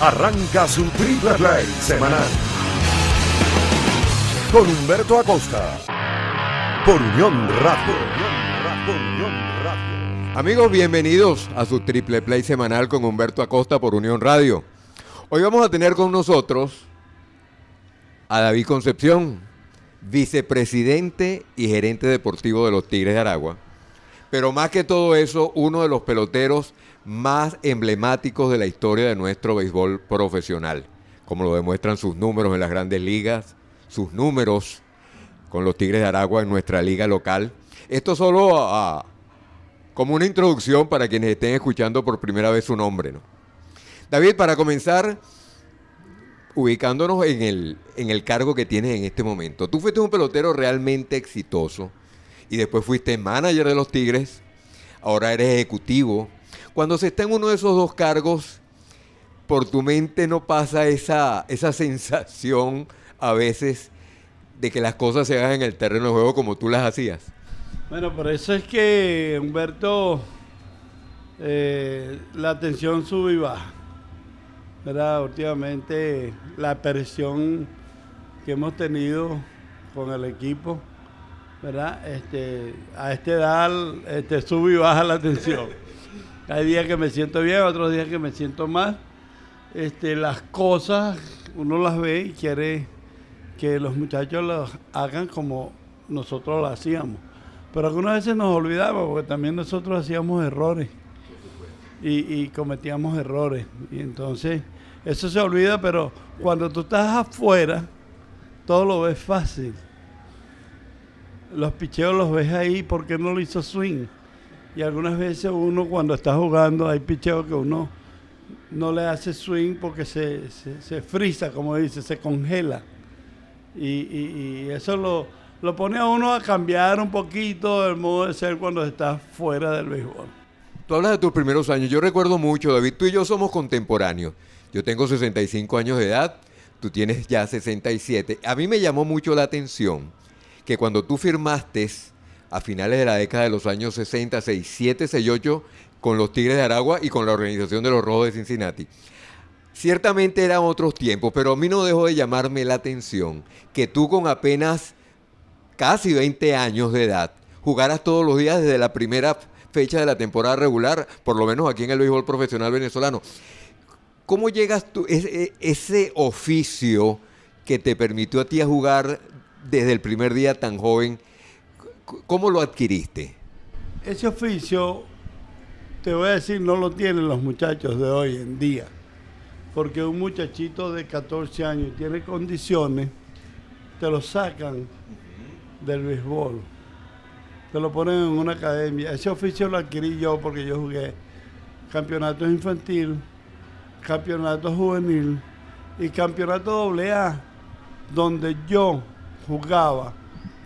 arranca su Triple Play semanal con Humberto Acosta por Unión Radio. Amigos, bienvenidos a su Triple Play semanal con Humberto Acosta por Unión Radio. Hoy vamos a tener con nosotros a David Concepción, vicepresidente y gerente deportivo de los Tigres de Aragua. Pero más que todo eso, uno de los peloteros más emblemáticos de la historia de nuestro béisbol profesional, como lo demuestran sus números en las grandes ligas, sus números con los Tigres de Aragua en nuestra liga local. Esto solo como una introducción para quienes estén escuchando por primera vez su nombre, ¿no? David, para comenzar, ubicándonos en el cargo que tienes en este momento. Tú fuiste un pelotero realmente exitoso y después fuiste manager de los Tigres, ahora eres ejecutivo. Cuando se está en uno de esos dos cargos, por tu mente no pasa esa sensación a veces de que las cosas se hagan en el terreno de juego como tú las hacías. Bueno, por eso es que, Humberto, la tensión sube y baja, ¿verdad? Últimamente la presión que hemos tenido con el equipo, ¿verdad? A esta edad sube y baja la tensión. Hay días que me siento bien, otros días que me siento mal. Las cosas uno las ve y quiere que los muchachos las hagan como nosotros las hacíamos. Pero algunas veces nos olvidamos porque también nosotros hacíamos errores y cometíamos errores. Y entonces eso se olvida, pero cuando tú estás afuera, todo lo ves fácil. Los picheos los ves ahí porque no lo hizo swing. Y algunas veces uno cuando está jugando hay picheos que uno no le hace swing porque se frisa, como dice, se congela. Y eso lo pone a uno a cambiar un poquito el modo de ser cuando está fuera del béisbol. Tú hablas de tus primeros años. Yo recuerdo mucho, David, tú y yo somos contemporáneos. Yo tengo 65 años de edad, tú tienes ya 67. A mí me llamó mucho la atención que cuando tú firmaste a finales de la década de los años 60, 67, 68, con los Tigres de Aragua y con la organización de los Rojos de Cincinnati. Ciertamente eran otros tiempos, pero a mí no dejó de llamarme la atención que tú con apenas casi 20 años de edad jugaras todos los días desde la primera fecha de la temporada regular, por lo menos aquí en el béisbol profesional venezolano. ¿Cómo llegas tú, ese oficio que te permitió a ti a jugar desde el primer día tan joven? ¿Cómo lo adquiriste? Ese oficio, te voy a decir, no lo tienen los muchachos de hoy en día. Porque un muchachito de 14 años tiene condiciones, te lo sacan del béisbol. Te lo ponen en una academia. Ese oficio lo adquirí yo porque yo jugué campeonatos infantil, campeonato juvenil y campeonato AA, donde yo jugaba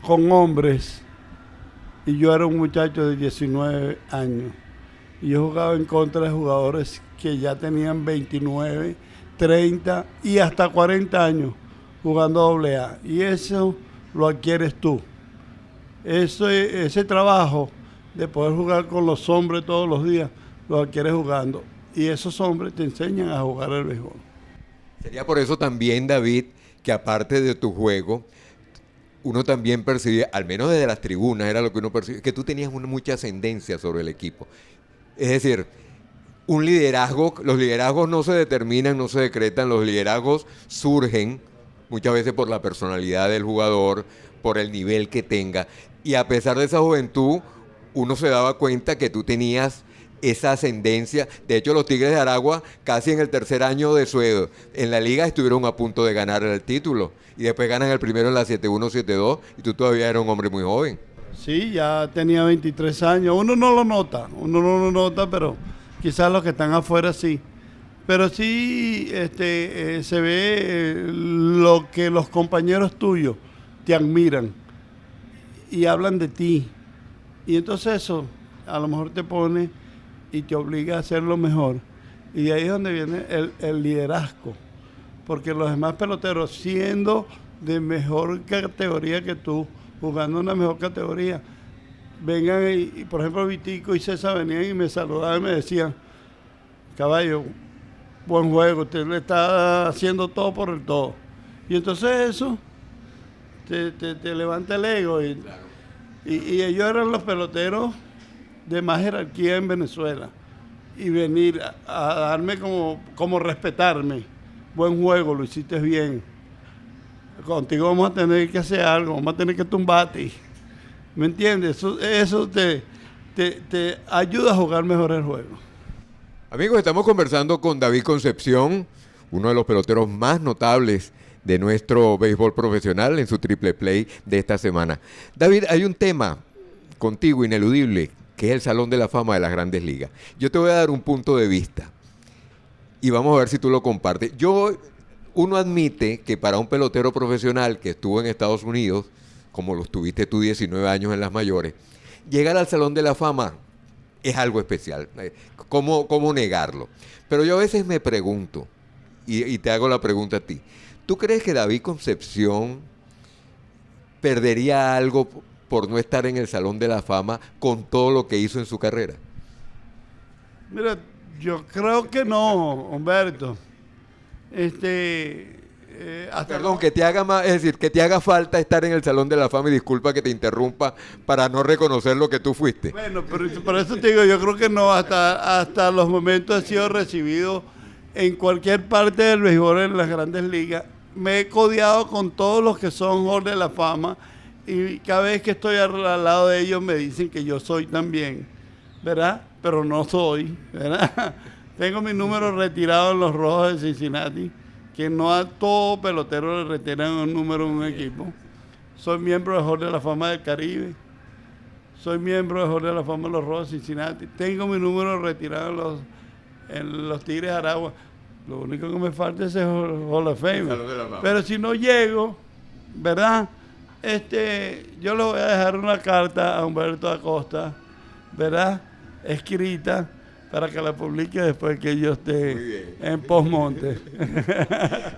con hombres. Y yo era un muchacho de 19 años. Y yo jugaba en contra de jugadores que ya tenían 29, 30 y hasta 40 años jugando AA. Y eso lo adquieres tú. Ese trabajo de poder jugar con los hombres todos los días, lo adquieres jugando. Y esos hombres te enseñan a jugar el béisbol. Sería por eso también, David, que aparte de tu juego, uno también percibía, al menos desde las tribunas, era lo que uno percibía, que tú tenías mucha ascendencia sobre el equipo. Es decir, un liderazgo, los liderazgos no se determinan, no se decretan, los liderazgos surgen muchas veces por la personalidad del jugador, por el nivel que tenga. Y a pesar de esa juventud, uno se daba cuenta que tú tenías esa ascendencia. De hecho, los Tigres de Aragua, casi en el tercer año en la liga, estuvieron a punto de ganar el título. Y después ganan el primero en la 7-1, 7-2, y tú todavía eras un hombre muy joven. Sí, ya tenía 23 años. Uno no lo nota, pero quizás los que están afuera sí. Pero sí se ve lo que los compañeros tuyos te admiran y hablan de ti. Y entonces eso a lo mejor te pone y te obliga a hacerlo mejor. Y de ahí es donde viene el liderazgo. Porque los demás peloteros, siendo de mejor categoría que tú, jugando en una mejor categoría, vengan y por ejemplo, Vitico y César venían y me saludaban y me decían, caballo, buen juego, usted le está haciendo todo por el todo. Y entonces eso te levanta el ego. Y ellos eran los peloteros de más jerarquía en Venezuela. Y venir a darme como respetarme. Buen juego, lo hiciste bien. Contigo vamos a tener que hacer algo, vamos a tener que tumbarte. ¿Me entiendes? Eso te ayuda a jugar mejor el juego. Amigos, estamos conversando con David Concepción, uno de los peloteros más notables de nuestro béisbol profesional en su triple play de esta semana. David, hay un tema contigo ineludible, que es el Salón de la Fama de las Grandes Ligas. Yo te voy a dar un punto de vista y vamos a ver si tú lo compartes. Uno admite que para un pelotero profesional que estuvo en Estados Unidos, como lo estuviste tú 19 años en las mayores, llegar al Salón de la Fama es algo especial. ¿Cómo negarlo? Pero yo a veces me pregunto, y te hago la pregunta a ti, ¿tú crees que David Concepción perdería algo por no estar en el Salón de la Fama con todo lo que hizo en su carrera? Mira, yo creo que no, Humberto. Perdón, que te haga más, es decir, que te haga falta estar en el Salón de la Fama, y disculpa que te interrumpa, para no reconocer lo que tú fuiste. Bueno, pero por eso te digo, yo creo que no, hasta los momentos he sido recibido en cualquier parte del béisbol en las Grandes Ligas. Me he codeado con todos los que son Hall de la Fama, y cada vez que estoy al lado de ellos me dicen que yo soy también, ¿verdad? Pero no soy, ¿verdad? Tengo mi número retirado en los Rojos de Cincinnati, que no a todo pelotero le retiran un número en un equipo. Soy miembro del Hall de la Fama del Caribe. Soy miembro del Hall de la Fama de los Rojos de Cincinnati. Tengo mi número retirado en los Tigres de Aragua. Lo único que me falta es el Hall of Fame. Pero si no llego, ¿verdad? Yo le voy a dejar una carta a Humberto Acosta, ¿verdad? Escrita, para que la publique después que yo esté en Postmonte.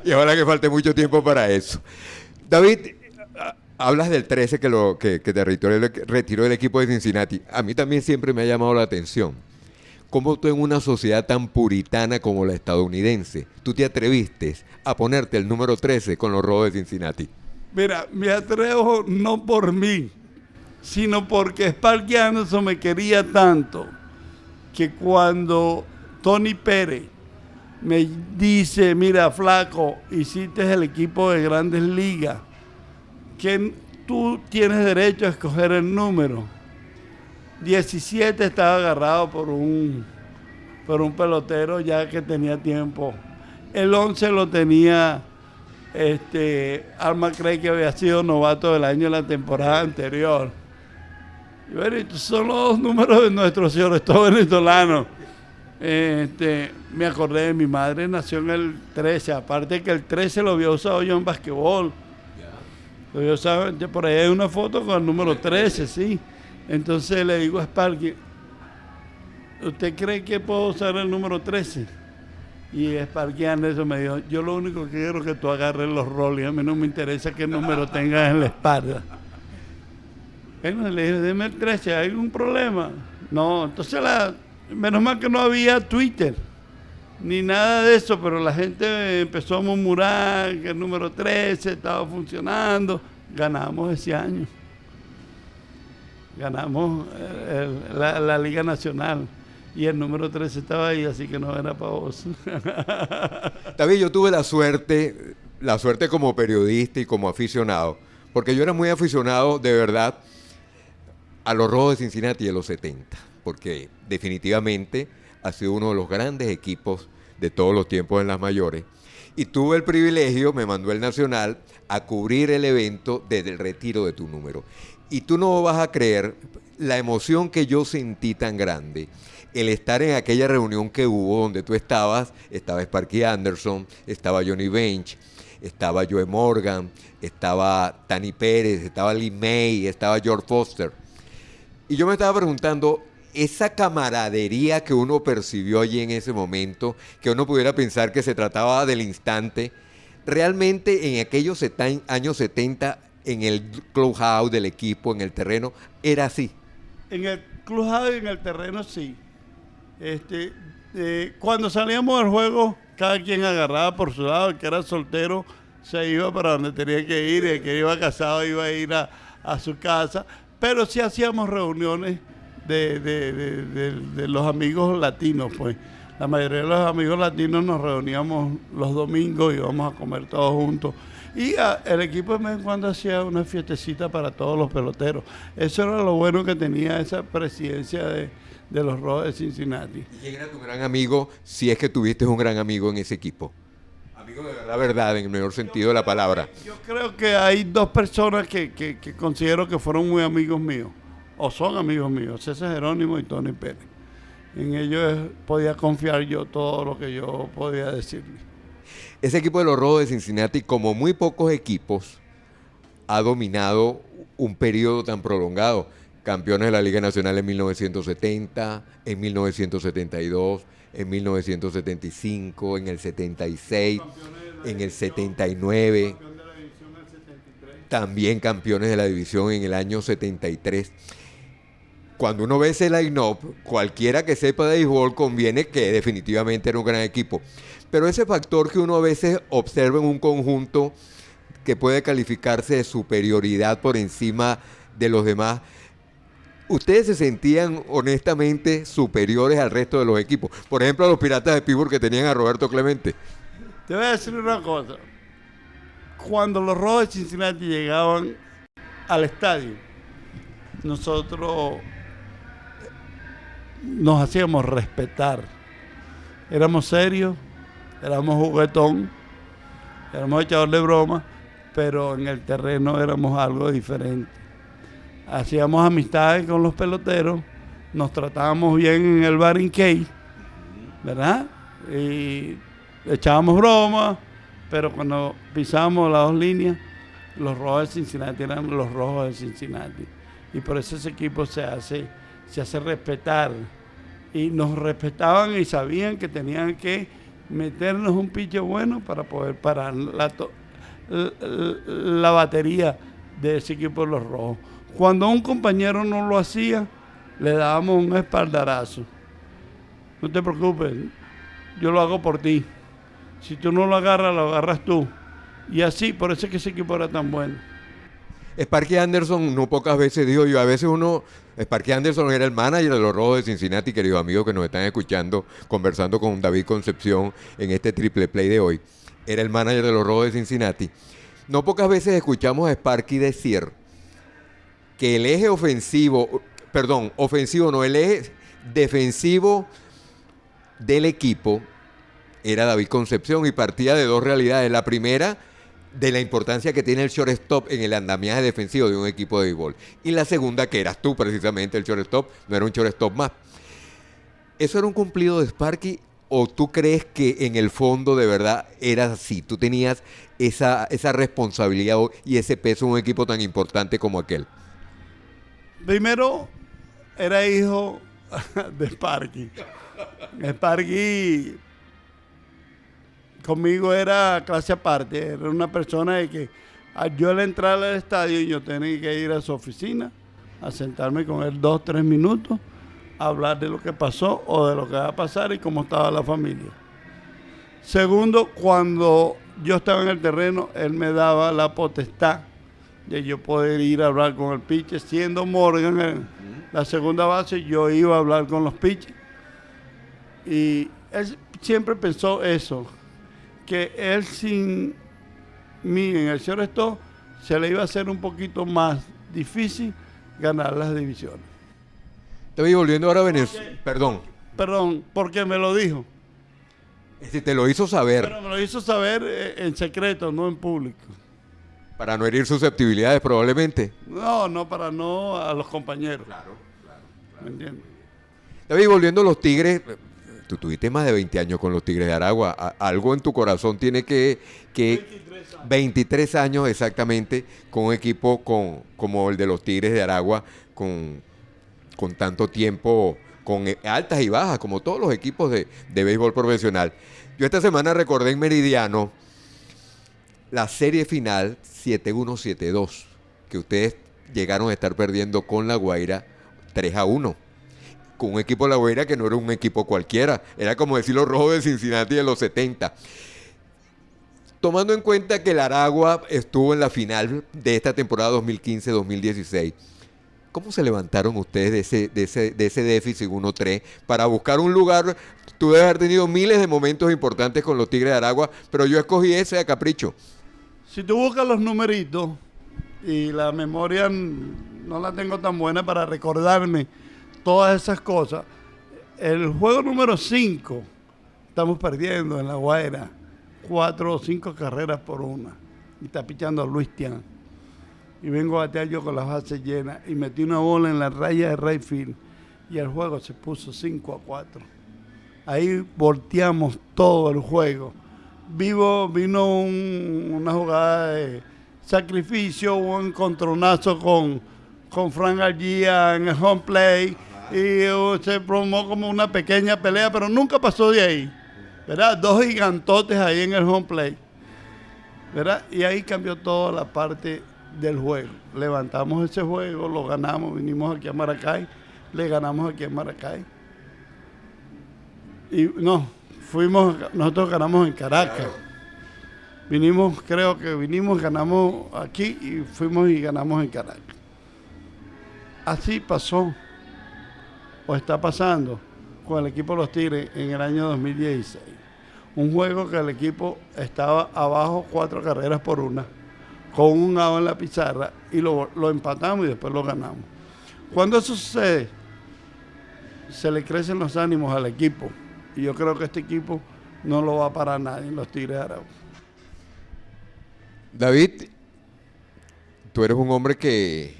Y ojalá que falte mucho tiempo para eso. David, hablas del 13 que te retiró el equipo de Cincinnati. A mí también siempre me ha llamado la atención. ¿Cómo tú, en una sociedad tan puritana como la estadounidense, tú te atreviste a ponerte el número 13 con los Rojos de Cincinnati? Mira, me atrevo no por mí, sino porque Sparky Anderson me quería tanto que cuando Tony Pérez me dice, mira, flaco, hiciste el equipo de Grandes Ligas, que tú tienes derecho a escoger el número. 17 estaba agarrado por un pelotero ya que tenía tiempo. El 11 lo tenía Al McRae, que había sido novato del año de la temporada anterior. Y bueno, estos son los dos números de nuestro señor Estado venezolano. Me acordé de mi madre, nació en el 13, aparte que el 13 lo había usado yo en basquetbol. Lo había usado, por ahí hay una foto con el número 13, sí. Entonces le digo a Sparky, ¿usted cree que puedo usar el número 13? Y Sparky Anderson me dijo, yo lo único que quiero es que tú agarres los roles, a mí no me interesa qué número tengas en la espalda. Bueno, le dije, deme el 13, ¿hay algún problema? No, entonces menos mal que no había Twitter, ni nada de eso, pero la gente empezó a murmurar que el número 13 estaba funcionando. Ganamos ese año. Ganamos la Liga Nacional. Y el número 13 estaba ahí, así que no era para vos. David, yo tuve la suerte como periodista y como aficionado, porque yo era muy aficionado, de verdad, a los Rojos de Cincinnati de los 70, porque definitivamente ha sido uno de los grandes equipos de todos los tiempos en las mayores. Y tuve el privilegio, me mandó el Nacional, a cubrir el evento desde el retiro de tu número. Y tú no vas a creer la emoción que yo sentí tan grande, el estar en aquella reunión que hubo donde tú estaba Sparky Anderson, estaba Johnny Bench, estaba Joe Morgan, estaba Tani Pérez, estaba Lee May, estaba George Foster. Y yo me estaba preguntando, esa camaradería que uno percibió allí en ese momento, que uno pudiera pensar que se trataba del instante, realmente en aquellos años 70, en el clubhouse del equipo, en el terreno, era así. En el clubhouse y en el terreno sí. Cuando salíamos del juego, cada quien agarraba por su lado. El que era soltero se iba para donde tenía que ir, y el que iba casado iba a ir a su casa. Pero sí hacíamos reuniones de los amigos latinos, pues. La mayoría de los amigos latinos nos reuníamos los domingos y íbamos a comer todos juntos. Y el equipo de vez en cuando hacía una fiestecita para todos los peloteros. Eso era lo bueno que tenía esa presidencia de los Rojos de Cincinnati. ¿Y quién era tu gran amigo, si es que tuviste un gran amigo en ese equipo? Amigo de verdad, en el mejor sentido de la palabra. Yo creo que hay dos personas que considero que fueron muy amigos míos, o son amigos míos, César Jerónimo y Tony Pérez. En ellos podía confiar yo todo lo que yo podía decirle. Ese equipo de los Rojos de Cincinnati, como muy pocos equipos, ha dominado un periodo tan prolongado. Campeones de la Liga Nacional en 1970, en 1972, en 1975, en el 76, en el 79, también campeones de la división en el año 73. Cuando uno ve ese line-up, cualquiera que sepa de béisbol conviene que definitivamente era un gran equipo. Pero ese factor que uno a veces observa en un conjunto que puede calificarse de superioridad por encima de los demás, ¿ustedes se sentían honestamente superiores al resto de los equipos? Por ejemplo, a los Piratas de Pittsburgh, que tenían a Roberto Clemente. Te voy a decir una cosa. Cuando los Rojos de Cincinnati llegaban al estadio, nosotros nos hacíamos respetar. Éramos serios, éramos juguetón, éramos echadores de broma, pero en el terreno éramos algo diferente. Hacíamos amistades con los peloteros, nos tratábamos bien en el bar in Key, ¿verdad? Y echábamos bromas, pero cuando pisábamos las dos líneas, los Rojos de Cincinnati eran los Rojos de Cincinnati. Y por eso ese equipo se hace respetar. Y nos respetaban y sabían que tenían que meternos un piche bueno para poder parar la batería de ese equipo de los Rojos. Cuando un compañero no lo hacía, le dábamos un espaldarazo. No te preocupes, yo lo hago por ti. Si tú no lo agarras tú. Y así, por eso es que ese equipo era tan bueno. Sparky Anderson no pocas veces dijo yo, a veces Sparky Anderson era el manager de los Rojos de Cincinnati, queridos amigos que nos están escuchando, conversando con David Concepción en este triple play de hoy. Era el manager de los Rojos de Cincinnati. No pocas veces escuchamos a Sparky decir que el eje el eje defensivo del equipo era David Concepción y partía de dos realidades. La primera, de la importancia que tiene el shortstop en el andamiaje defensivo de un equipo de béisbol. Y la segunda, que eras tú precisamente el shortstop, no era un shortstop más. ¿Eso era un cumplido de Sparky o tú crees que en el fondo de verdad era así? ¿Tú tenías esa responsabilidad y ese peso en un equipo tan importante como aquel? Primero, era hijo de Sparky. Sparky conmigo era clase aparte, era una persona de que yo al entrar al estadio yo tenía que ir a su oficina, a sentarme con él 2-3 minutos, a hablar de lo que pasó o de lo que va a pasar y cómo estaba la familia. Segundo, cuando yo estaba en el terreno, él me daba la potestad de yo poder ir a hablar con el pitcher. Siendo Morgan la segunda base, yo iba a hablar con los pitchers. Y él siempre pensó eso, que él sin mí en el shortstop se le iba a hacer un poquito más difícil ganar las divisiones. Estoy volviendo ahora a Venezuela. Perdón, porque me lo dijo. Es decir, te lo hizo saber. Pero me lo hizo saber en secreto, no en público. Para no herir susceptibilidades probablemente. No para no a los compañeros. Claro. ¿Me entiendes? David, volviendo a los Tigres, tú tuviste más de 20 años con los Tigres de Aragua. Algo en tu corazón tiene que 23 años exactamente con un equipo como el de los Tigres de Aragua, con tanto tiempo, con altas y bajas, como todos los equipos de béisbol profesional. Yo esta semana recordé en Meridiano la serie final 7-1-7-2, que ustedes llegaron a estar perdiendo con La Guaira 3-1. con un equipo de La Guaira que no era un equipo cualquiera, era como decir los Rojos de Cincinnati de los 70. Tomando en cuenta que el Aragua estuvo en la final de esta temporada 2015-2016, ¿cómo se levantaron ustedes de ese déficit 1-3 para buscar un lugar? Tú debes haber tenido miles de momentos importantes con los Tigres de Aragua, pero yo escogí ese a capricho. Si tú buscas los numeritos, y la memoria no la tengo tan buena para recordarme todas esas cosas, el juego número 5 estamos perdiendo en La Guaira 4 o 5 carreras por una, y está pichando a Luis Tian, y vengo a batear yo con las bases llenas y metí una bola en la raya de right field y el juego se puso 5-4. Ahí volteamos todo el juego. Vino una jugada de sacrificio, un encontronazo con Frank García en el home play y se formó como una pequeña pelea, pero nunca pasó de ahí, ¿verdad? 2 gigantotes ahí en el home play, ¿verdad? Y ahí cambió toda la parte del juego. Levantamos ese juego, lo ganamos, vinimos aquí a Maracay, le ganamos aquí en Maracay. Y no, nosotros ganamos en Caracas. Ganamos aquí y fuimos y ganamos en Caracas. Así pasó, o está pasando, con el equipo de los Tigres en el año 2016. Un juego que el equipo estaba abajo 4 carreras por una, con un out en la pizarra, y lo empatamos y después lo ganamos. Cuando eso sucede, se le crecen los ánimos al equipo, y yo creo que este equipo no lo va a parar nadie en los Tigres de Aragua. David, tú eres un hombre que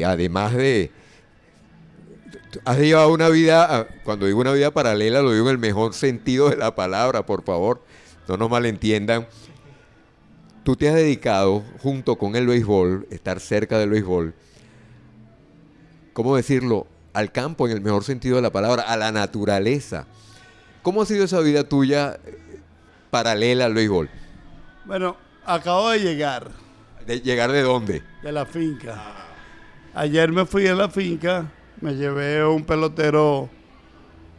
además de... Has llevado una vida, cuando digo una vida paralela, lo digo en el mejor sentido de la palabra, por favor, no nos malentiendan. Tú te has dedicado, junto con el béisbol, estar cerca del béisbol, ¿cómo decirlo?, al campo en el mejor sentido de la palabra, a la naturaleza. ¿Cómo ha sido esa vida tuya paralela al béisbol? Bueno, acabo de llegar. ¿De llegar de dónde? De la finca. Ayer me fui a la finca, me llevé un pelotero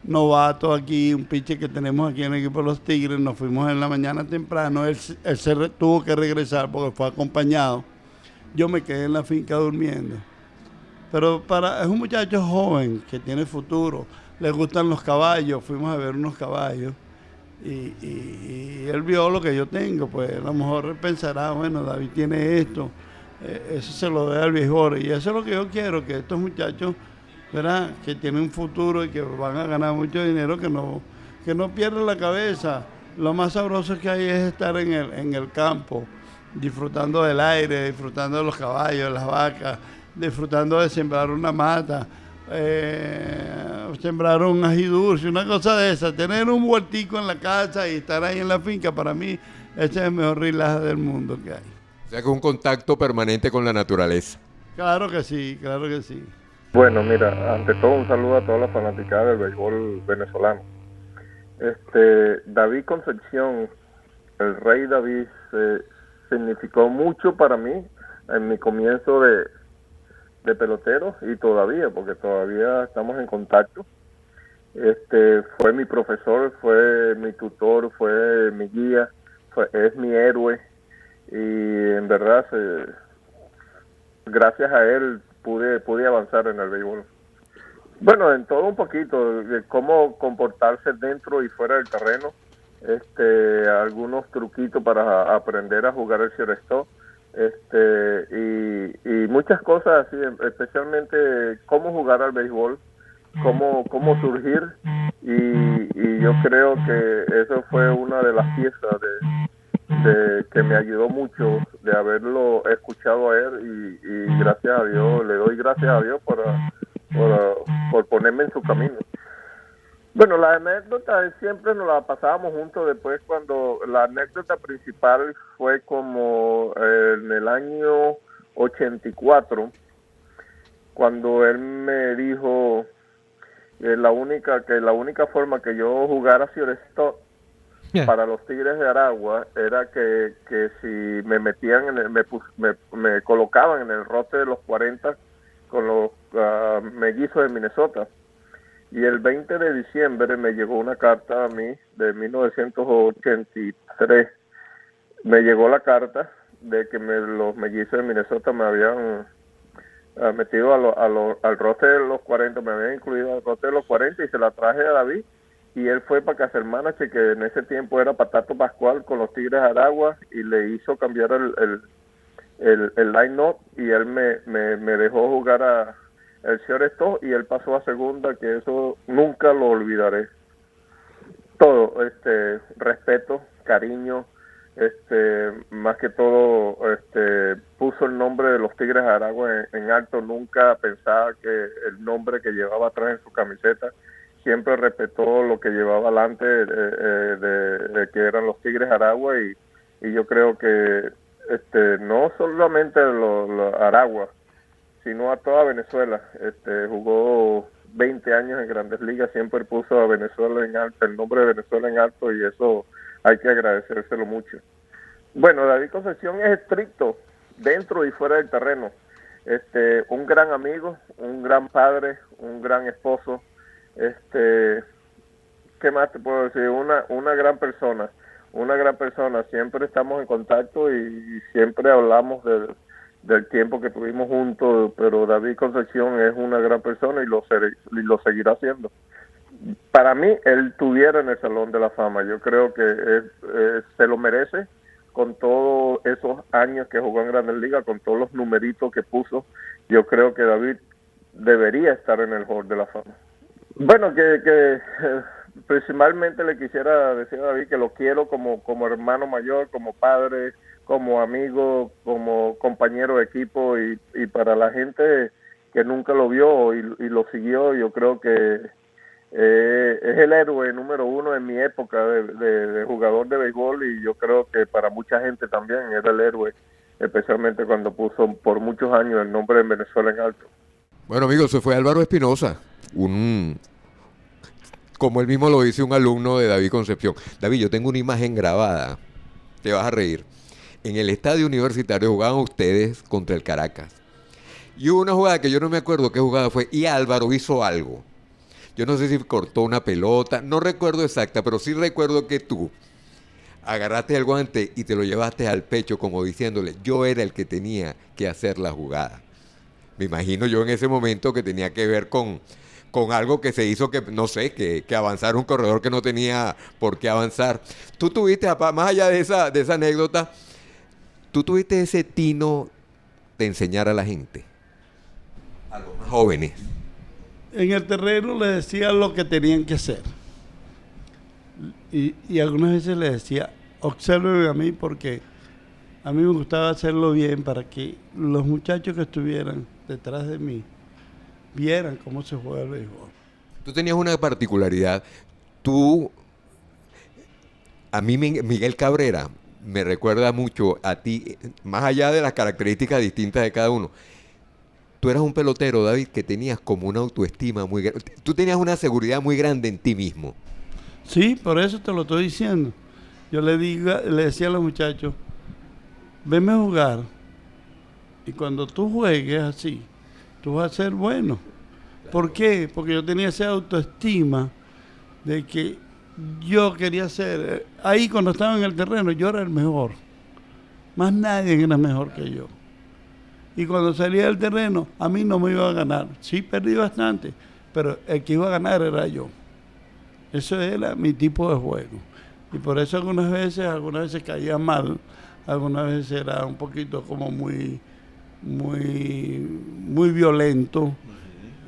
novato aquí, un pitcher que tenemos aquí en el equipo de los Tigres. Nos fuimos en la mañana temprano, él tuvo que regresar porque fue acompañado. Yo me quedé en la finca durmiendo. Pero es un muchacho joven que tiene futuro, le gustan los caballos, fuimos a ver unos caballos y él vio lo que yo tengo, pues a lo mejor pensará, bueno, David tiene esto, eso se lo da al béisbol, y eso es lo que yo quiero, que estos muchachos, ¿verdad?, que tienen un futuro y que van a ganar mucho dinero, que no pierdan la cabeza. Lo más sabroso que hay es estar en el campo, disfrutando del aire, disfrutando de los caballos, de las vacas, disfrutando de sembrar una mata, sembrar un ají dulce, una cosa de esa, tener un huertico en la casa y estar ahí en la finca, para mí ese es el mejor relax del mundo que hay. O sea que un contacto permanente con la naturaleza. Claro que sí, claro que sí. Bueno, mira, ante todo un saludo a toda la fanaticada del béisbol venezolano. David Concepción, el Rey David, significó mucho para mí en mi comienzo de pelotero, y todavía, porque todavía estamos en contacto. Fue mi profesor, fue mi tutor, fue mi guía, es mi héroe, y en verdad gracias a él pude avanzar en el béisbol. Bueno, en todo un poquito, de cómo comportarse dentro y fuera del terreno, algunos truquitos para aprender a jugar el shortstop, y muchas cosas así, especialmente cómo jugar al béisbol, cómo surgir, y yo creo que eso fue una de las piezas de que me ayudó mucho, de haberlo escuchado a él, y gracias a Dios, le doy gracias a Dios por ponerme en su camino. Bueno, la anécdota siempre nos la pasábamos juntos. Después, cuando la anécdota principal fue como en el año 84, cuando él me dijo que la única forma que yo jugara shortstop para los Tigres de Aragua era que si me metían me colocaban en el roster de los 40 con los mellizos de Minnesota. Y el 20 de diciembre me llegó una carta a mí de 1983. Me llegó la carta de que los mellizos de Minnesota me habían metido al roster de los 40, me habían incluido al roster de los 40 y se la traje a David. Y él fue para Caselmanache, que en ese tiempo era Patato Pascual con los Tigres de Aragua, y le hizo cambiar el line-up, y él me dejó jugar el shortstop, y él pasó a segunda, que eso nunca lo olvidaré. Todo, respeto, cariño, más que todo, puso el nombre de los Tigres de Aragua en alto. Nunca pensaba que el nombre que llevaba atrás en su camiseta, siempre respetó lo que llevaba adelante de que eran los Tigres de Aragua, y yo creo que no solamente los Aragua, sino a toda Venezuela. Jugó 20 años en Grandes Ligas, siempre puso a Venezuela en alto, el nombre de Venezuela en alto, y eso hay que agradecérselo mucho. Bueno, David Concepción es estricto dentro y fuera del terreno. Un gran amigo, un gran padre, un gran esposo. ¿Qué más te puedo decir? Una gran persona, siempre estamos en contacto y siempre hablamos del tiempo que tuvimos juntos, pero David Concepción es una gran persona y lo seguirá siendo. Para mí, él estuviera en el Salón de la Fama. Yo creo que se lo merece, con todos esos años que jugó en Grandes Ligas, con todos los numeritos que puso. Yo creo que David debería estar en el Hall de la Fama. Bueno, que principalmente le quisiera decir a David que lo quiero como hermano mayor, como padre, como amigo, como compañero de equipo, y para la gente que nunca lo vio y lo siguió, yo creo que es el héroe número uno en mi época de jugador de béisbol, y yo creo que para mucha gente también era el héroe, especialmente cuando puso por muchos años el nombre de Venezuela en alto. Bueno, amigos, se fue Álvaro Espinosa, como él mismo lo dice, un alumno de David Concepción. David, yo tengo una imagen grabada, te vas a reír. En el estadio universitario jugaban ustedes contra el Caracas. Y hubo una jugada que yo no me acuerdo qué jugada fue, y Álvaro hizo algo. Yo no sé si cortó una pelota, no recuerdo exacta, pero sí recuerdo que tú agarraste el guante y te lo llevaste al pecho como diciéndole, yo era el que tenía que hacer la jugada. Me imagino yo en ese momento que tenía que ver con algo que se hizo, que no sé, que avanzara un corredor que no tenía por qué avanzar. Tú tuviste, más allá de esa anécdota, tú tuviste ese tino de enseñar a la gente, a los más jóvenes. En el terreno le decía lo que tenían que hacer. Y algunas veces le decía, obsérveme a mí, porque a mí me gustaba hacerlo bien para que los muchachos que estuvieran detrás de mí vieran cómo se juega el béisbol. Tú tenías una particularidad. A mí Miguel Cabrera me recuerda mucho a ti, más allá de las características distintas de cada uno. Tú eras un pelotero, David, que tenías como una autoestima muy grande. Tú tenías una seguridad muy grande en ti mismo. Sí, por eso te lo estoy diciendo. Yo le decía a los muchachos, venme a jugar, y cuando tú juegues así, tú vas a ser bueno. ¿Por qué? Porque yo tenía esa autoestima de que yo quería ser, ahí cuando estaba en el terreno, yo era el mejor. Más nadie era mejor que yo. Y cuando salía del terreno, a mí no me iba a ganar. Sí, perdí bastante, pero el que iba a ganar era yo. Eso era mi tipo de juego. Y por eso algunas veces caía mal, algunas veces era un poquito como muy violento.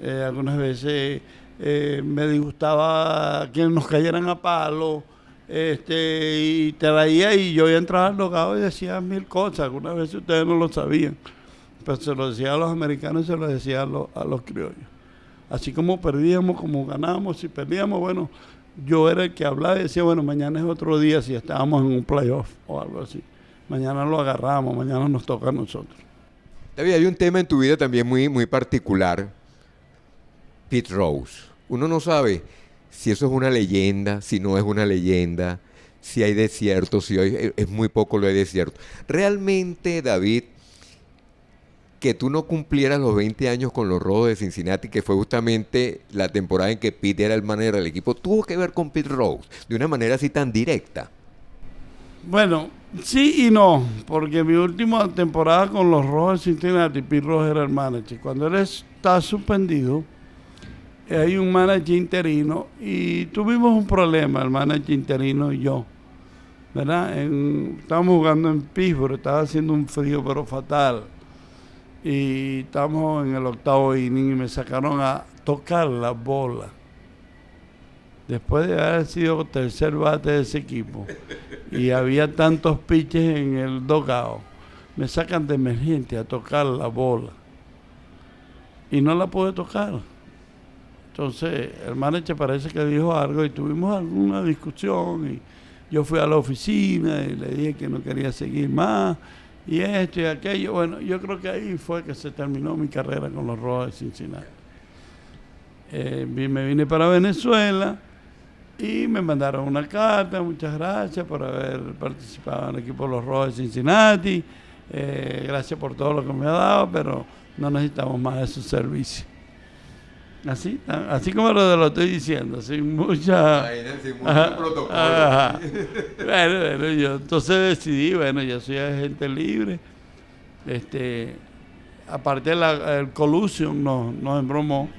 Algunas veces me disgustaba que nos cayeran a palo, y traía, y yo ya entraba al logado y decía mil cosas. Algunas veces ustedes no lo sabían, pero se lo decía a los americanos y se lo decía a los criollos. Así como perdíamos, como ganábamos, si perdíamos, bueno, yo era el que hablaba y decía, bueno, mañana es otro día, si estábamos en un playoff o algo así. Mañana lo agarramos, mañana nos toca a nosotros. David, hay un tema en tu vida también muy, muy particular, Pete Rose. Uno no sabe si eso es una leyenda, si no es una leyenda, si hay desierto, si es muy poco lo hay desierto. Realmente, David, que tú no cumplieras los 20 años con los Rojos de Cincinnati, que fue justamente la temporada en que Pete era el manager del equipo, tuvo que ver con Pete Rose de una manera así tan directa? Bueno, sí y no, porque mi última temporada con los Rojos de Cincinnati, Pete Rose era el manager. Cuando él está suspendido, hay un manager interino y tuvimos un problema, el manager interino y yo, ¿verdad? Estábamos jugando en Pittsburgh, estaba haciendo un frío pero fatal y estábamos en el 8º inning y me sacaron a tocar la bola. Después de haber sido tercer bate de ese equipo y había tantos pitches en el dugout, me sacan de emergente a tocar la bola y no la pude tocar. Entonces el manager parece que dijo algo y tuvimos alguna discusión y yo fui a la oficina y le dije que no quería seguir más y esto y aquello. Bueno, yo creo que ahí fue que se terminó mi carrera con los Rojos de Cincinnati. Me vine para Venezuela y me mandaron una carta, muchas gracias por haber participado en el equipo de los Rojos de Cincinnati, gracias por todo lo que me ha dado, pero no necesitamos más de su servicio. Así como lo estoy diciendo, sin mucha... Sin mucho protocolo. Bueno, yo entonces decidí, yo soy agente libre. Aparte el Collusion nos embromó,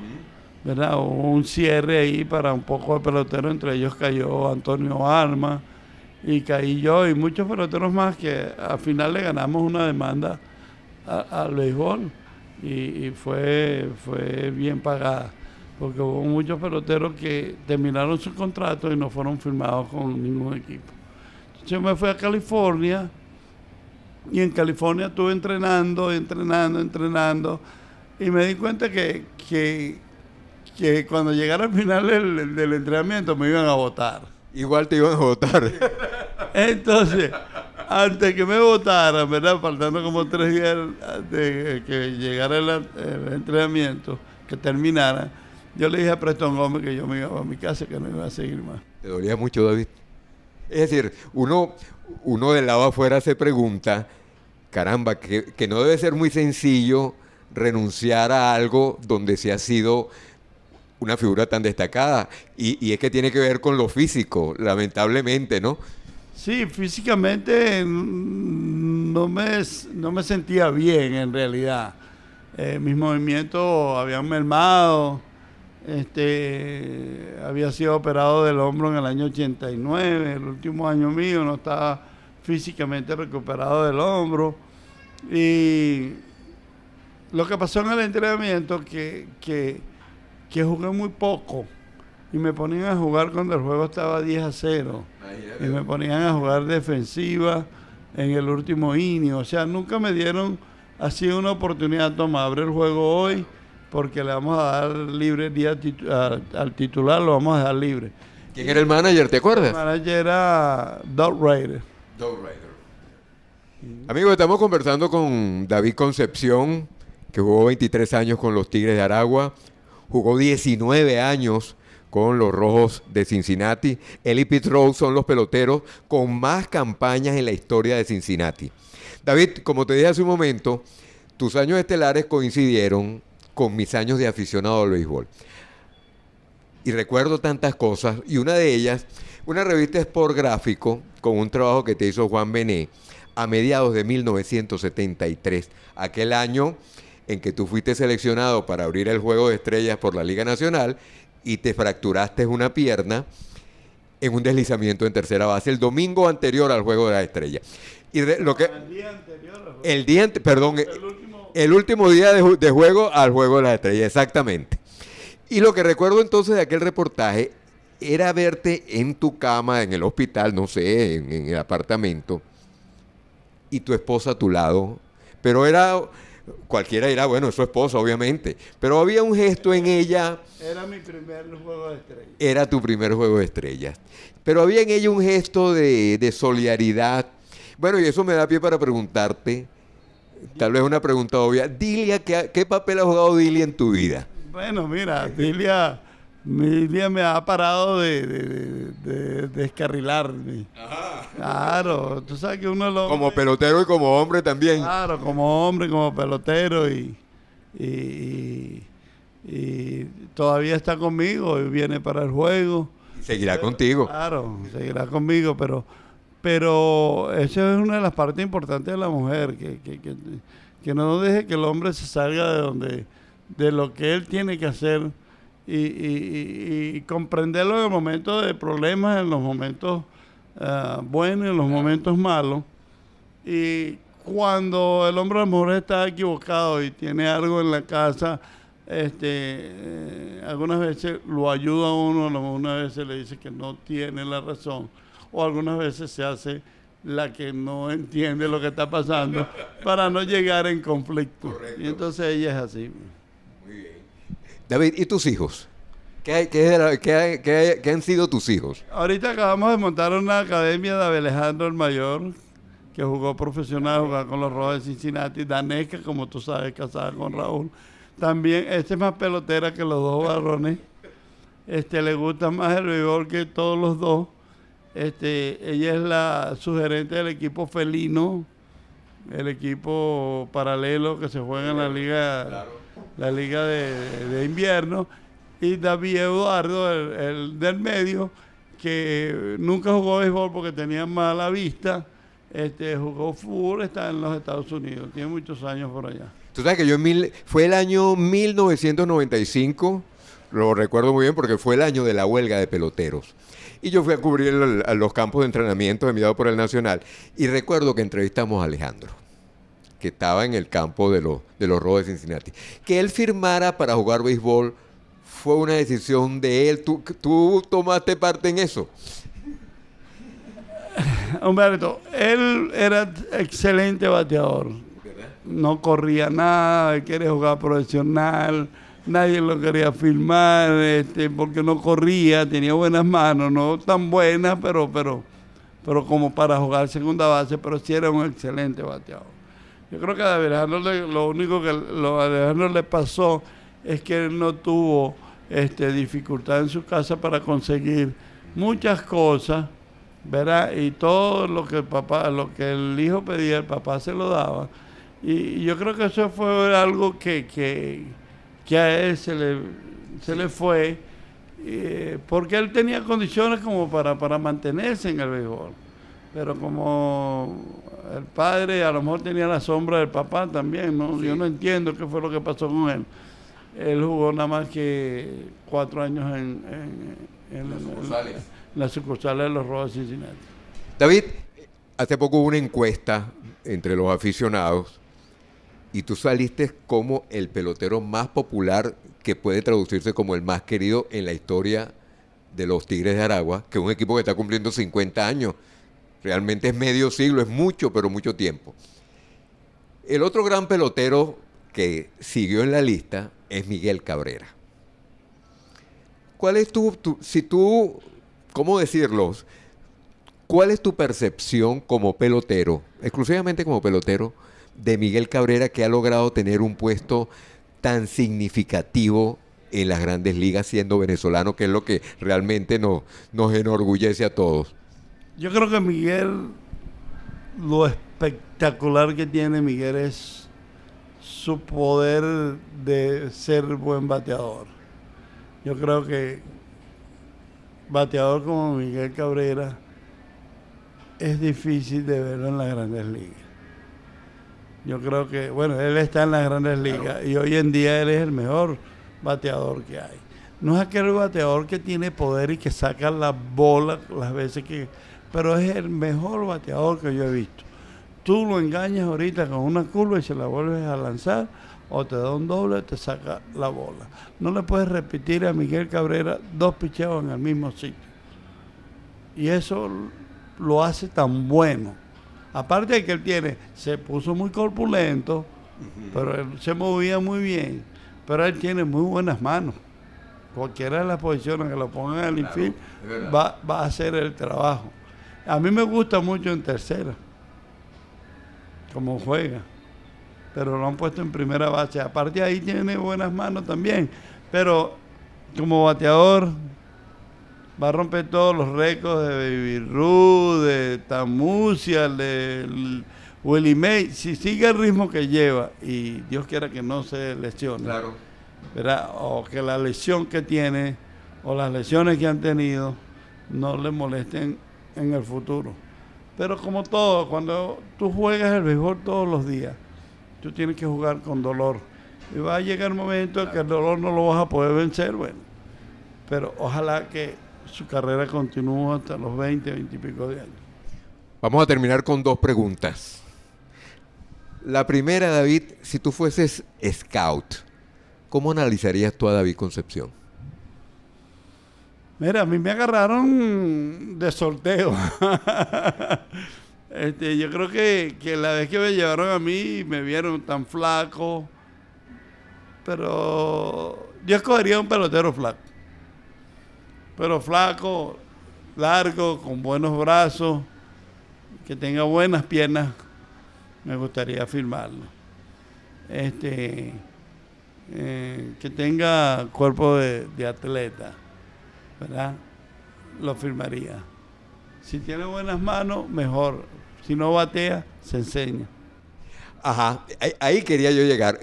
¿verdad? Hubo un cierre ahí para un poco de pelotero, entre ellos cayó Antonio Armas y caí yo y muchos peloteros más que al final le ganamos una demanda al béisbol. Y fue bien pagada, porque hubo muchos peloteros que terminaron su contrato y no fueron firmados con ningún equipo. Entonces yo me fui a California y en California estuve entrenando y me di cuenta que cuando llegara al final del entrenamiento me iban a votar. Igual te iban a votar. Entonces, antes que me votaran, ¿verdad? Faltando como 3 días de que llegara el entrenamiento, que terminara, yo le dije a Preston Gómez que yo me iba a mi casa, que no iba a seguir más. ¿Te dolía mucho, David? Es decir, uno del lado afuera se pregunta, caramba, que no debe ser muy sencillo renunciar a algo donde se ha sido una figura tan destacada. Y es que tiene que ver con lo físico, lamentablemente, ¿no? Sí, físicamente no me sentía bien en realidad. Mis movimientos habían mermado. Había sido operado del hombro en el año 89, el último año mío, no estaba físicamente recuperado del hombro. Y lo que pasó en el entrenamiento que jugué muy poco. Y me ponían a jugar cuando el juego estaba 10-0. Y me ponían a jugar defensiva en el último inning. O sea, nunca me dieron así una oportunidad. Toma, abre el juego hoy porque le vamos a dar libre el día al titular, lo vamos a dejar libre. ¿Quién era el manager, te acuerdas? El manager era Doug Ryder. Amigos, estamos conversando con David Concepción, que jugó 23 años con los Tigres de Aragua, jugó 19 años con los Rojos de Cincinnati. Él y Pete Rose son los peloteros con más campañas en la historia de Cincinnati. David, como te dije hace un momento, tus años estelares coincidieron con mis años de aficionado al béisbol. Y recuerdo tantas cosas, y una de ellas, una revista Sport Gráfico, con un trabajo que te hizo Juan Bené, a mediados de 1973, aquel año en que tú fuiste seleccionado para abrir el Juego de Estrellas por la Liga Nacional y te fracturaste una pierna en un deslizamiento en tercera base el domingo anterior al Juego de la Estrella. Y el día anterior el último día de juego al Juego de la Estrella, exactamente. Y lo que recuerdo entonces de aquel reportaje era verte en tu cama, en el hospital, no sé, en el apartamento, y tu esposa a tu lado, pero cualquiera dirá, bueno, es su esposa, obviamente. Pero había un gesto en ella. Era mi primer Juego de Estrellas. Era tu primer Juego de Estrellas. Pero había en ella un gesto de solidaridad. Bueno, y eso me da pie para preguntarte, tal vez una pregunta obvia. Dilia, ¿qué papel ha jugado Dilia en tu vida? Bueno, mira, Dilia Mi día me ha parado de descarrilarme. Claro, tú sabes que uno lo... Como pelotero y como hombre también. Claro, como hombre, como pelotero y todavía está conmigo y viene para el juego. Seguirá contigo. Claro, seguirá conmigo, pero esa es una de las partes importantes de la mujer, que no deje que el hombre se salga de lo que él tiene que hacer y comprenderlo en el momento de problemas, en los momentos buenos y en los momentos malos. Y cuando el hombre a lo mejor está equivocado y tiene algo en la casa, algunas veces lo ayuda a uno, algunas veces le dice que no tiene la razón, o algunas veces se hace la que no entiende lo que está pasando para no llegar en conflicto. Correcto. Y entonces ella es así. Muy bien. David, ¿y tus hijos? ¿Qué han sido tus hijos? Ahorita acabamos de montar una academia de Alejandro el Mayor, que jugó profesional, jugaba con los Rojos de Cincinnati. Danesca, como tú sabes, casada con Raúl. También, es más pelotera que los dos varones. Le gusta más el béisbol que todos los dos. Ella es la sugerente del equipo felino, el equipo paralelo que se juega en la liga de invierno. Y David Eduardo, el del medio, que nunca jugó béisbol porque tenía mala vista, jugó fútbol, está en los Estados Unidos, tiene muchos años por allá. Tú sabes que fue el año 1995, lo recuerdo muy bien porque fue el año de la huelga de peloteros. Y yo fui a cubrir los campos de entrenamiento enviados por el Nacional. Y recuerdo que entrevistamos a Alejandro, que estaba en el campo de los Rojos de Cincinnati. Que él firmara para jugar béisbol fue una decisión de él. ¿Tú tomaste parte en eso? Humberto, él era excelente bateador. ¿Verdad? No corría nada, él quería jugar profesional. Nadie lo quería filmar porque no corría, tenía buenas manos, no tan buenas, pero como para jugar segunda base, pero sí era un excelente bateador. Yo creo que a Alejandro lo único que a Alejandro le pasó es que él no tuvo dificultad en su casa para conseguir muchas cosas, ¿verdad? Y todo lo que el hijo pedía, el papá se lo daba. Y yo creo que eso fue algo que a él se le fue, porque él tenía condiciones como para mantenerse en el béisbol. Pero como el padre a lo mejor tenía la sombra del papá también, ¿no? Sí. Yo no entiendo qué fue lo que pasó con él. Él jugó nada más que 4 años en las sucursales de los Rojos de Cincinnati. David, hace poco hubo una encuesta entre los aficionados y tú saliste como el pelotero más popular, que puede traducirse como el más querido en la historia de los Tigres de Aragua, que es un equipo que está cumpliendo 50 años. Realmente es medio siglo, es mucho, pero mucho tiempo. El otro gran pelotero que siguió en la lista es Miguel Cabrera. ¿Cuál es cómo decirlo? ¿Cuál es tu percepción como pelotero, exclusivamente como pelotero, de Miguel Cabrera, que ha logrado tener un puesto tan significativo en las grandes ligas siendo venezolano, que es lo que realmente nos enorgullece a todos? Yo creo que Miguel, lo espectacular que tiene Miguel es su poder de ser buen bateador. Yo creo que bateador como Miguel Cabrera es difícil de verlo en las grandes ligas. Yo creo que, bueno, él está en las grandes ligas y hoy en día él es el mejor bateador que hay. No es aquel bateador que tiene poder y que saca la bola las veces que... Pero es el mejor bateador que yo he visto. Tú lo engañas ahorita con una curva y se la vuelves a lanzar, o te da un doble, te saca la bola. No le puedes repetir a Miguel Cabrera 2 picheos en el mismo sitio. Y eso lo hace tan bueno. Aparte de que él se puso muy corpulento, pero él se movía muy bien, pero él tiene muy buenas manos. Cualquiera de las posiciones que lo pongan en el infield va a hacer el trabajo. A mí me gusta mucho en tercera, como juega, pero lo han puesto en primera base. Aparte de ahí tiene buenas manos también, pero como bateador va a romper todos los récords de Baby Ruth, de Tamusia, de Willie May. Si sigue el ritmo que lleva, y Dios quiera que no se lesione, Claro. ¿verdad? O que la lesión que tiene o las lesiones que han tenido no le molesten en el futuro. Pero como todo, cuando tú juegas el béisbol todos los días, tú tienes que jugar con dolor. Y va a llegar el momento en que el dolor no lo vas a poder vencer, bueno. Pero ojalá que su carrera continúe hasta los 20 y pico de años. Vamos a terminar con 2 preguntas. La primera, David, si tú fueses scout, ¿cómo analizarías tú a David Concepción? Mira, a mí me agarraron de sorteo. Yo creo que la vez que me llevaron a mí me vieron tan flaco, pero yo escogería un pelotero flaco. Pero flaco, largo, con buenos brazos, que tenga buenas piernas, me gustaría firmarlo. Que tenga cuerpo de atleta, ¿verdad? Lo firmaría. Si tiene buenas manos, mejor. Si no batea, se enseña. Ajá, ahí quería yo llegar.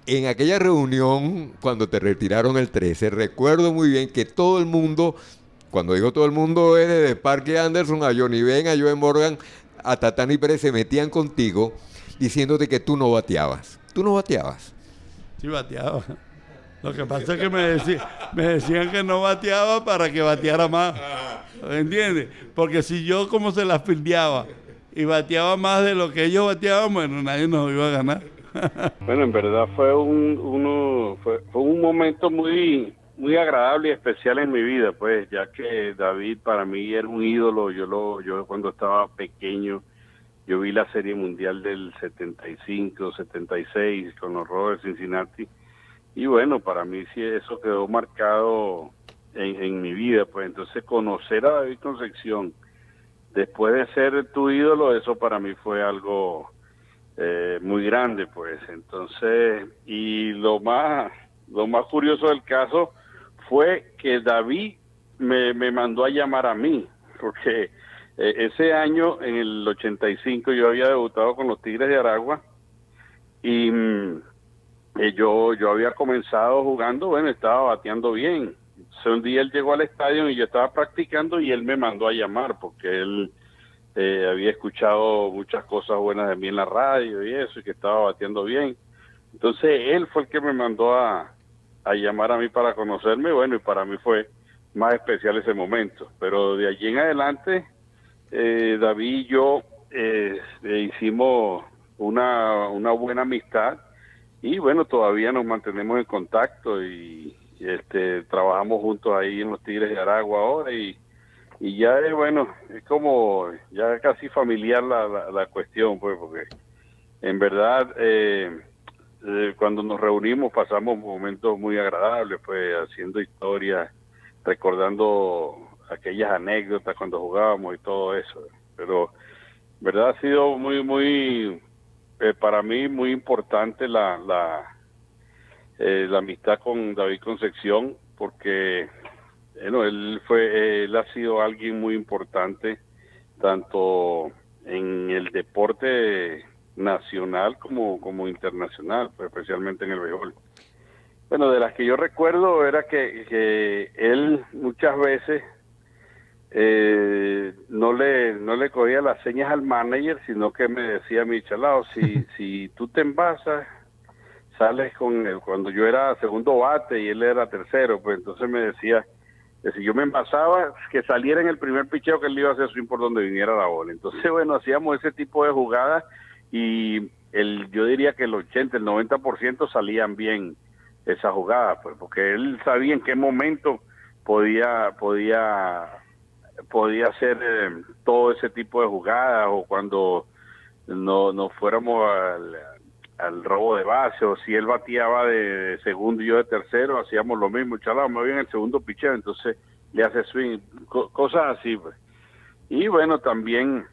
En aquella reunión, cuando te retiraron el 13, recuerdo muy bien que todo el mundo, cuando digo todo el mundo, es desde Parque Anderson a Johnny Benn, a Joe Morgan, a Tatani Pérez, se metían contigo diciéndote que tú no bateabas. ¿Tú no bateabas? Sí, bateaba. Lo que pasa es que me decían que no bateaba para que bateara más. ¿Entiendes? Porque si yo como se las fildeaba y bateaba más de lo que ellos bateaban, bueno, nadie nos iba a ganar. Bueno, en verdad fue un momento muy agradable y especial en mi vida, pues, ya que David para mí era un ídolo. Yo cuando estaba pequeño, yo vi la Serie Mundial del 75, 76 con los Rojos de Cincinnati, y bueno, para mí sí eso quedó marcado en mi vida, pues. Entonces conocer a David Concepción después de ser tu ídolo, eso para mí fue algo muy grande, pues. Entonces, y lo más curioso del caso fue que David me mandó a llamar a mí, porque ese año, en el 85, yo había debutado con los Tigres de Aragua, y yo había comenzado jugando, bueno, estaba bateando bien. Entonces, un día él llegó al estadio y yo estaba practicando, y él me mandó a llamar porque él había escuchado muchas cosas buenas de mí en la radio y eso, y que estaba bateando bien. Entonces él fue el que me mandó a llamar a mí para conocerme, bueno, y para mí fue más especial ese momento. Pero de allí en adelante, David y yo hicimos una buena amistad, y bueno, todavía nos mantenemos en contacto, y trabajamos juntos ahí en los Tigres de Aragua ahora, y ya es, bueno, es como ya casi familiar la cuestión, pues, porque en verdad cuando nos reunimos pasamos momentos muy agradables, pues, haciendo historias, recordando aquellas anécdotas cuando jugábamos y todo eso. Pero en verdad ha sido muy para mí muy importante la amistad con David Concepción, porque bueno, él ha sido alguien muy importante tanto en el deporte nacional como internacional, pues, especialmente en el béisbol. Bueno, de las que yo recuerdo era que él muchas veces no le cogía las señas al manager, sino que me decía a mi chalao, si tú te envasas, sales con él. Cuando yo era segundo bate y él era tercero, pues entonces me decía que si yo me envasaba, que saliera en el primer picheo, que él iba a hacer swing por donde viniera la bola. Entonces, bueno, hacíamos ese tipo de jugadas, y yo diría que el 80, el 90% salían bien esas jugadas, pues, porque él sabía en qué momento podía hacer todo ese tipo de jugadas, o cuando no fuéramos al robo de base, o si él bateaba de segundo y yo de tercero, hacíamos lo mismo, chalado, me voy en el segundo picheo, entonces le hace swing, cosas así, pues. Y bueno, también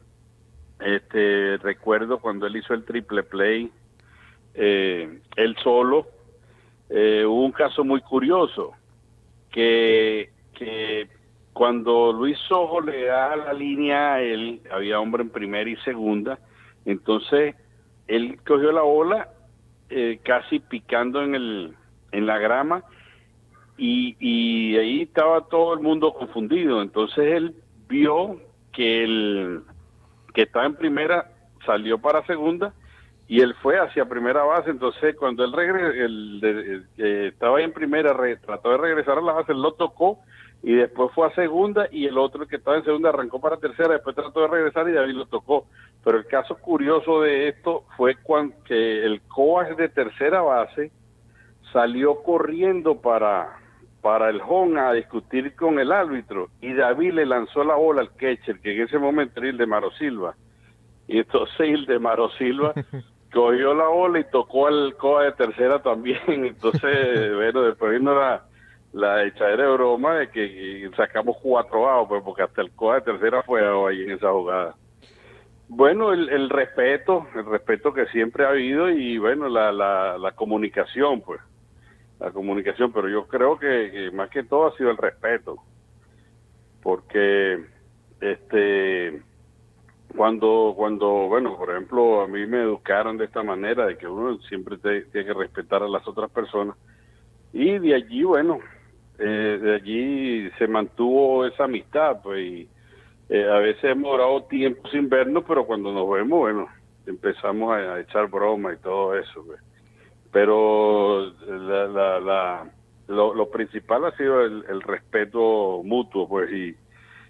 recuerdo cuando él hizo el triple play, él solo, hubo un caso muy curioso, que cuando Luis Sojo le da la línea a él, había hombre en primera y segunda, entonces él cogió la bola casi picando en la grama y ahí estaba todo el mundo confundido. Entonces él vio que el que estaba en primera salió para segunda y él fue hacia primera base. Entonces cuando él estaba en primera trató de regresar a la base, él lo tocó y después fue a segunda, y el otro que estaba en segunda arrancó para tercera, después trató de regresar y David lo tocó. Pero el caso curioso de esto fue cuando que el coach de tercera base salió corriendo para el home a discutir con el árbitro, y David le lanzó la bola al catcher, que en ese momento era Ildemaro Silva. Y entonces Ildemaro Silva cogió la bola y tocó al coach de tercera también. Entonces, bueno, después vino la echadera de broma de que sacamos 4 outs, pues, porque hasta el coach de tercera fue ahí en esa jugada. Bueno, el respeto que siempre ha habido, y bueno, la comunicación, pues, la comunicación, pero yo creo que más que todo ha sido el respeto, porque cuando bueno, por ejemplo, a mí me educaron de esta manera, de que uno siempre tiene que respetar a las otras personas, y de allí, bueno, de allí se mantuvo esa amistad, pues, y a veces hemos durado tiempo sin vernos, pero cuando nos vemos, bueno, empezamos a echar broma y todo eso, pues. Pero lo principal ha sido el respeto mutuo, pues,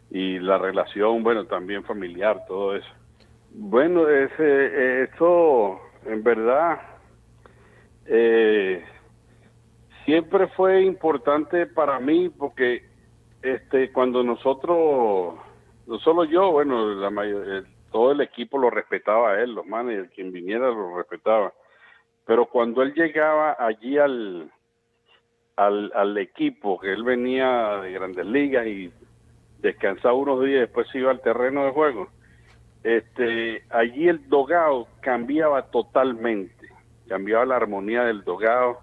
y la relación, bueno, también familiar, todo eso. Bueno, eso en verdad siempre fue importante para mí, porque cuando nosotros, no solo yo, bueno, todo el equipo lo respetaba a él, los managers, quien viniera lo respetaba. Pero cuando él llegaba allí al equipo, que él venía de Grandes Ligas y descansaba unos días, después se iba al terreno de juego, allí el dugout cambiaba totalmente, cambiaba la armonía del dugout,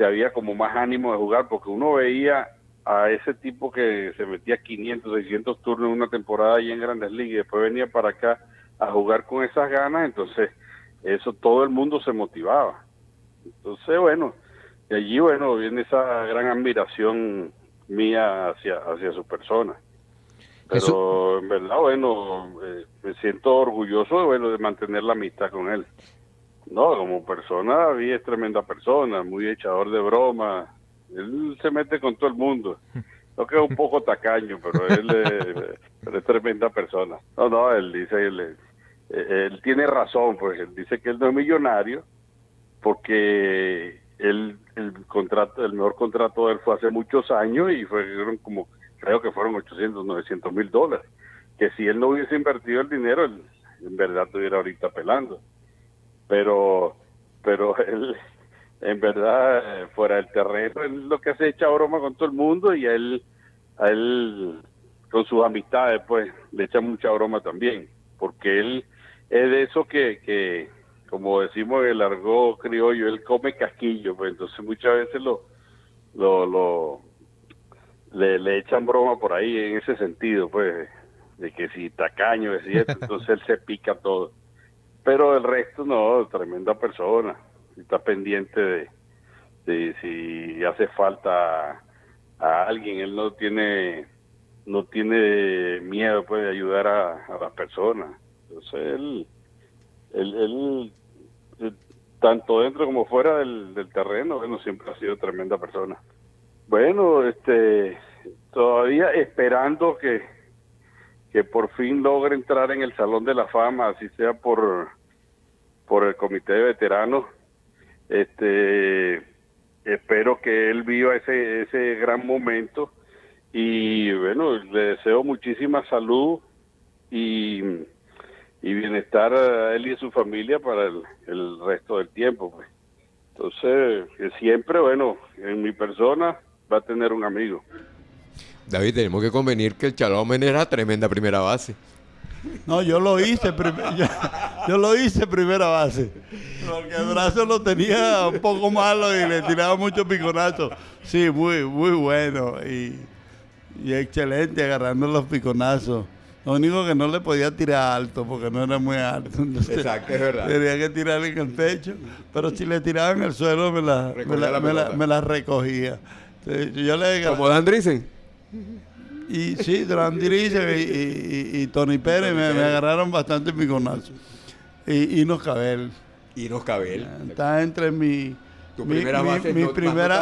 había como más ánimo de jugar, porque uno veía a ese tipo que se metía 500, 600 turnos en una temporada allí en Grandes Ligas y después venía para acá a jugar con esas ganas. Entonces eso, todo el mundo se motivaba. Entonces, bueno, de allí, bueno, viene esa gran admiración mía hacia su persona. Pero eso, en verdad, bueno, me siento orgulloso, bueno, de mantener la amistad con él. No, como persona, David es tremenda persona, muy echador de broma. Él se mete con todo el mundo. Lo que es un poco tacaño, pero él es tremenda persona. No, él dice... Él tiene razón, pues él dice que él no es millonario porque el mejor contrato de él fue hace muchos años y fueron como, creo que fueron 800, 900 mil dólares, que si él no hubiese invertido el dinero, él en verdad estuviera ahorita pelando. Pero él, en verdad, fuera del terreno, él lo que hace es echar broma con todo el mundo, y a él con sus amistades, pues, le echa mucha broma también, porque él es de eso que como decimos en el argot criollo, él come casquillo, pues entonces muchas veces le echan broma por ahí en ese sentido, pues, de que si tacaño, es cierto, entonces él se pica todo. Pero el resto no, tremenda persona, está pendiente de si hace falta a alguien, él no tiene miedo, pues, de ayudar a las personas. Entonces él tanto dentro como fuera del terreno, bueno, siempre ha sido tremenda persona. Bueno, todavía esperando que por fin logre entrar en el Salón de la Fama, así sea por el Comité de Veteranos. Espero que él viva ese gran momento, y bueno, le deseo muchísima salud y bienestar a él y a su familia para el resto del tiempo, pues. Entonces, que siempre, bueno, en mi persona va a tener un amigo. David, tenemos que convenir que el Chalamen era tremenda primera base. No, yo lo hice yo lo hice primera base, porque el brazo lo tenía un poco malo y le tiraba mucho piconazo. Sí, muy, muy bueno y excelente agarrando los piconazos. Lo único que no le podía tirar alto porque no era muy alto. Entonces, Exacto, es verdad. tenía que tirarle en el pecho, pero si le tiraba en el suelo me la recogía. Entonces, yo le Como Dan Driessen. Y sí, Durán Dirige y Tony Pérez me agarraron bastante piconazos. Y Nos Cabel. Y Nos Cabel. Está entre mis primeras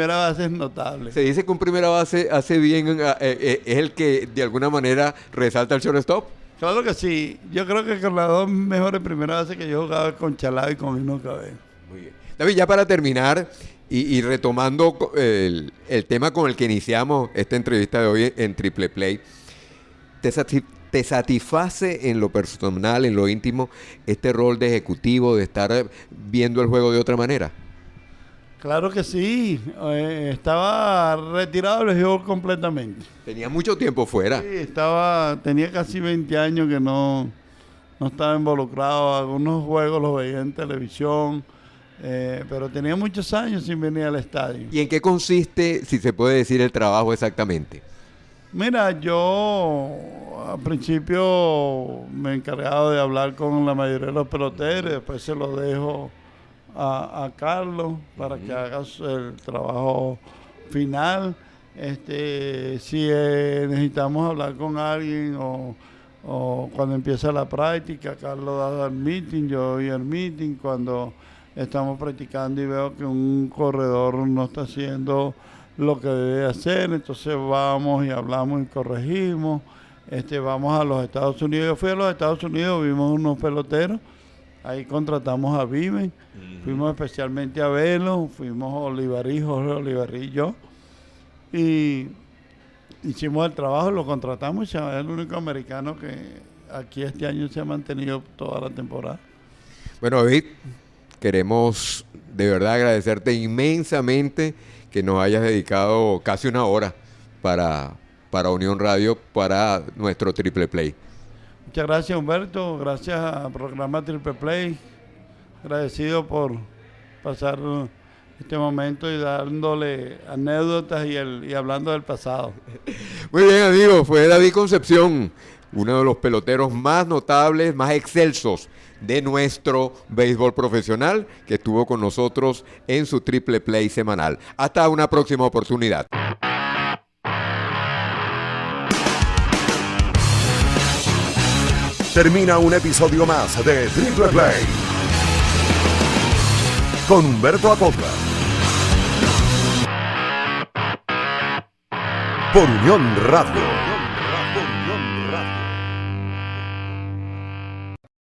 bases notables. Se dice que un primera base hace bien, es el que de alguna manera resalta el shortstop. Claro que sí. Yo creo que con las dos mejores primeras bases que yo jugaba con Chalá y con Nos Cabel. Muy bien. David, ya para terminar y retomando el tema con el que iniciamos esta entrevista de hoy en Triple Play, ¿te satisface en lo personal, en lo íntimo, este rol de ejecutivo, de estar viendo el juego de otra manera? Claro que sí. Estaba retirado del béisbol completamente. Tenía mucho tiempo fuera. Sí, tenía casi 20 años que no estaba involucrado. Algunos juegos los veía en televisión, pero tenía muchos años sin venir al estadio. ¿Y en qué consiste, si se puede decir, el trabajo exactamente? Mira, yo al principio me he encargado de hablar con la mayoría de los peloteros, después se lo dejo a Carlos para que haga el trabajo final. Si necesitamos hablar con alguien o cuando empieza la práctica, Carlos da el meeting, yo doy el meeting. Cuando estamos practicando y veo que un corredor no está haciendo lo que debe hacer, entonces vamos y hablamos y corregimos. Vamos a los Estados Unidos. Yo fui a los Estados Unidos, vimos unos peloteros. Ahí contratamos a Viven, fuimos especialmente a verlo, fuimos Jorge Olivarí y yo. Y hicimos el trabajo, lo contratamos y es el único americano que aquí este año se ha mantenido toda la temporada. Bueno, David, queremos de verdad agradecerte inmensamente que nos hayas dedicado casi una hora para Unión Radio, para nuestro Triple Play. Muchas gracias, Humberto. Gracias al programa Triple Play. Agradecido por pasar este momento y dándole anécdotas y hablando del pasado. Muy bien, amigos. Fue David Concepción, uno de los peloteros más notables, más excelsos de nuestro béisbol profesional, que estuvo con nosotros en su Triple Play semanal. Hasta una próxima oportunidad. Termina un episodio más de Triple Play con Humberto Acosta por Unión Radio.